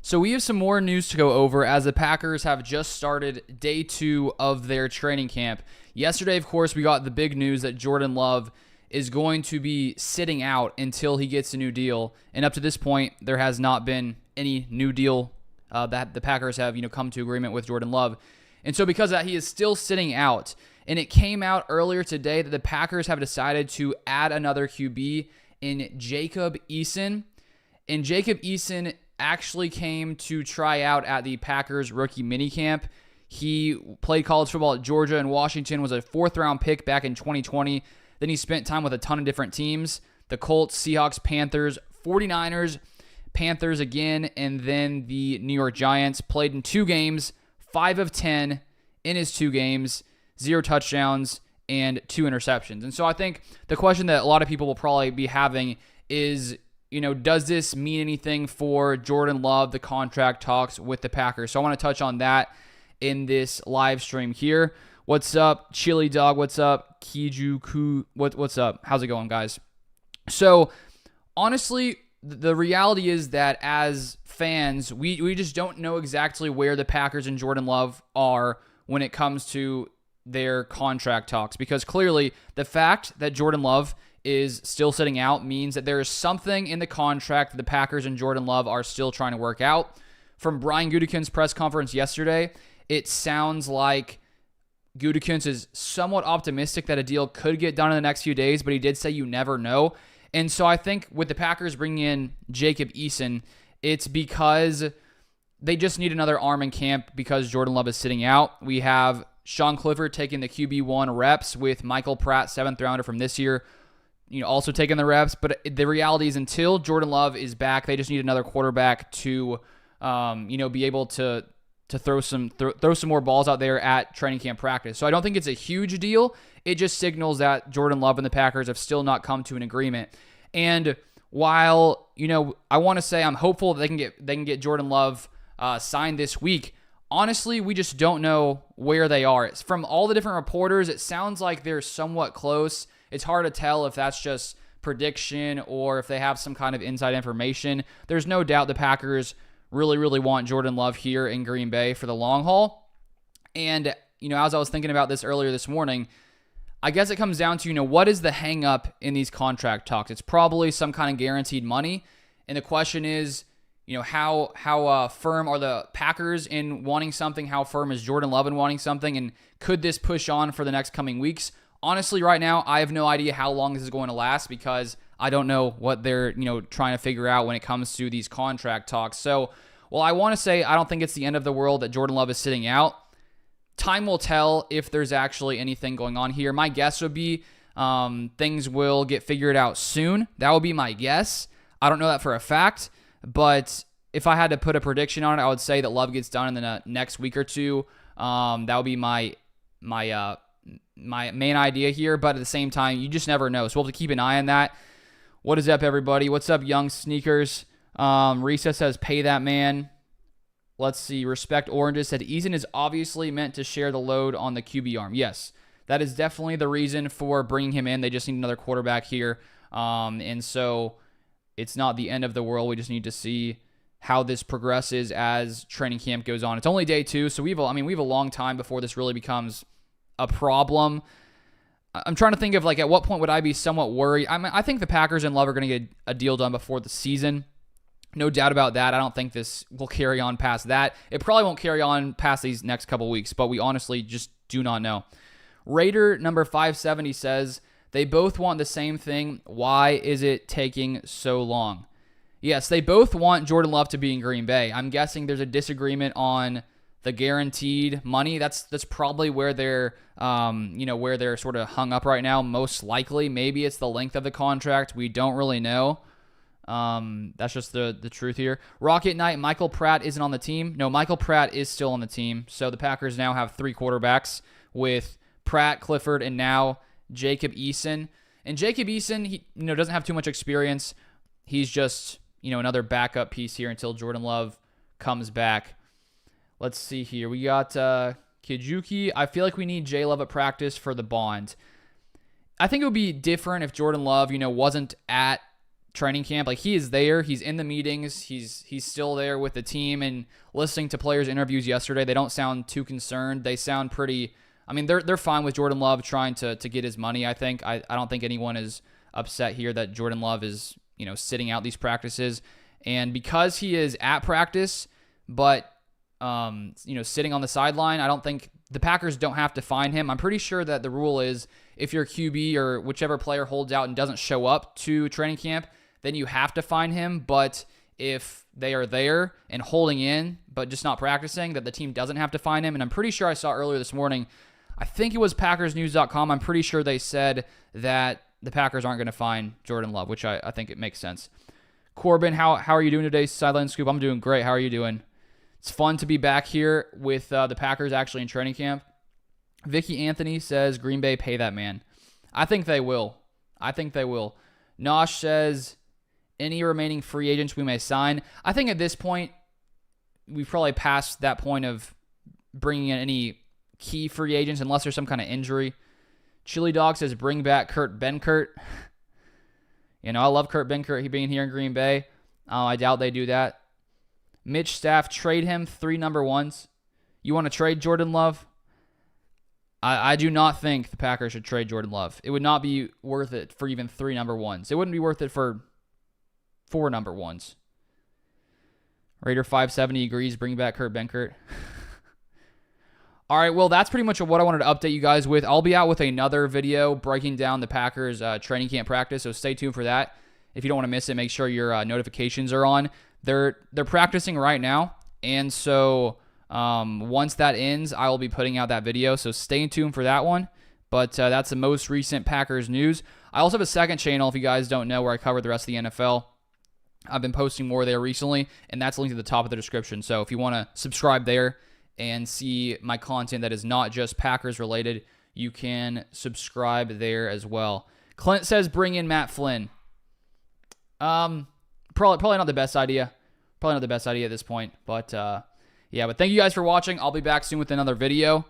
So we have some more news to go over as the Packers have just started day 2 of their training camp. Yesterday, of course, we got the big news that Jordan Love is going to be sitting out until he gets a new deal. And up to this point, there has not been any new deal that the Packers have, come to agreement with Jordan Love. And so because of that, he is still sitting out. And it came out earlier today that the Packers have decided to add another QB in Jacob Eason. And Jacob Eason actually came to try out at the Packers rookie minicamp. He played college football at Georgia and Washington, was a 4th-round pick back in 2020. Then he spent time with a ton of different teams: the Colts, Seahawks, Panthers, 49ers, Panthers again, and then the New York Giants. Played in 2 games, 5 of 10 in his 2 games, 0 touchdowns, and 2 interceptions. And so I think the question that a lot of people will probably be having is, does this mean anything for Jordan Love, the contract talks with the Packers? So I want to touch on that in this live stream here. What's up, Chili Dog? What's up, Kijuku? What's up? How's it going, guys? So honestly, the reality is that as fans, we just don't know exactly where the Packers and Jordan Love are when it comes to their contract talks, because clearly the fact that Jordan Love is still sitting out means that there is something in the contract that the Packers and Jordan Love are still trying to work out. From Brian Gutekunst's press conference yesterday, it sounds like Gutekunst is somewhat optimistic that a deal could get done in the next few days, but he did say you never know. And so I think with the Packers bringing in Jacob Eason, it's because they just need another arm in camp because Jordan Love is sitting out. We have Sean Clifford taking the QB1 reps with Michael Pratt, 7th rounder from this year, also taking the reps. But the reality is until Jordan Love is back, they just need another quarterback to, be able to throw some more balls out there at training camp practice. So I don't think it's a huge deal. It just signals that Jordan Love and the Packers have still not come to an agreement. And while, I want to say I'm hopeful that they can get Jordan Love signed this week, honestly, we just don't know where they are. It's from all the different reporters, it sounds like they're somewhat close. It's hard to tell if that's just prediction or if they have some kind of inside information. There's no doubt the Packers really, really want Jordan Love here in Green Bay for the long haul. And, as I was thinking about this earlier this morning, I guess it comes down to, what is the hang up in these contract talks? It's probably some kind of guaranteed money. And the question is, how firm are the Packers in wanting something? How firm is Jordan Love in wanting something? And could this push on for the next coming weeks? Honestly, right now, I have no idea how long this is going to last because I don't know what they're, trying to figure out when it comes to these contract talks. So, I want to say I don't think it's the end of the world that Jordan Love is sitting out. Time will tell if there's actually anything going on here. My guess would be things will get figured out soon. That would be my guess. I don't know that for a fact, but if I had to put a prediction on it, I would say that Love gets done in the next week or two. That would be my main idea here, but at the same time, you just never know. So we'll have to keep an eye on that. What is up, everybody? What's up, Young Sneakers? Risa says, pay that man. Let's see. Respect Oranges said, Eason is obviously meant to share the load on the QB arm. Yes, that is definitely the reason for bringing him in. They just need another quarterback here. And so it's not the end of the world. We just need to see how this progresses as training camp goes on. It's only day 2, so we have a long time before this really becomes a problem. I'm trying to think of at what point would I be somewhat worried. I think the Packers and Love are going to get a deal done before the season. No doubt about that. I don't think this will carry on past that. It probably won't carry on past these next couple weeks, but we honestly just do not know. Raider number 570 says, they both want the same thing. Why is it taking so long? Yes, they both want Jordan Love to be in Green Bay. I'm guessing there's a disagreement on the guaranteed money. That's probably where they're where they're sort of hung up right now. Most likely, maybe it's the length of the contract. We don't really know. That's just the truth here. Rocket Knight, Michael Pratt isn't on the team. No, Michael Pratt is still on the team. So the Packers now have 3 quarterbacks with Pratt, Clifford, and now Jacob Eason. And Jacob Eason, he doesn't have too much experience. He's just another backup piece here until Jordan Love comes back. Let's see here. We got Kijuki. I feel like we need J Love at practice for the bond. I think it would be different if Jordan Love, wasn't at training camp. Like, he is there. He's in the meetings. He's still there with the team, and listening to players' interviews yesterday, they don't sound too concerned. They sound pretty, I mean, they're fine with Jordan Love trying to get his money, I think. I don't think anyone is upset here that Jordan Love is, sitting out these practices. And because he is at practice, but, sitting on the sideline, I don't think the Packers don't have to fine him. I'm pretty sure that the rule is if your QB or whichever player holds out and doesn't show up to training camp, then you have to fine him. But if they are there and holding in, but just not practicing, that the team doesn't have to fine him. And I'm pretty sure I saw earlier this morning, I think it was PackersNews.com, I'm pretty sure they said that the Packers aren't going to fine Jordan Love, which I think it makes sense. Corbin, how are you doing today? Sideline Scoop, I'm doing great. How are you doing? It's fun to be back here with the Packers actually in training camp. Vicky Anthony says, Green Bay, pay that man. I think they will. Nosh says, any remaining free agents we may sign. I think at this point, we've probably passed that point of bringing in any key free agents unless there's some kind of injury. Chili Dog says, bring back Kurt Benkert. I love Kurt Benkert. He being here in Green Bay. I doubt they do that. Mitch Staff, trade him 3 number ones. You want to trade Jordan Love? I do not think the Packers should trade Jordan Love. It would not be worth it for even 3 number ones. It wouldn't be worth it for 4 number ones. Raider 570 agrees. Bring back Kurt Benkert. All right, well, that's pretty much what I wanted to update you guys with. I'll be out with another video breaking down the Packers training camp practice, so stay tuned for that. If you don't want to miss it, make sure your notifications are on. They're practicing right now, and so once that ends, I will be putting out that video, so stay tuned for that one. But that's the most recent Packers news. I also have a second channel, if you guys don't know, where I cover the rest of the NFL. I've been posting more there recently, and that's linked at the top of the description. So if you want to subscribe there and see my content that is not just Packers related, you can subscribe there as well. Clint says bring in Matt Flynn. Probably not the best idea. Probably not the best idea at this point. But yeah, but thank you guys for watching. I'll be back soon with another video.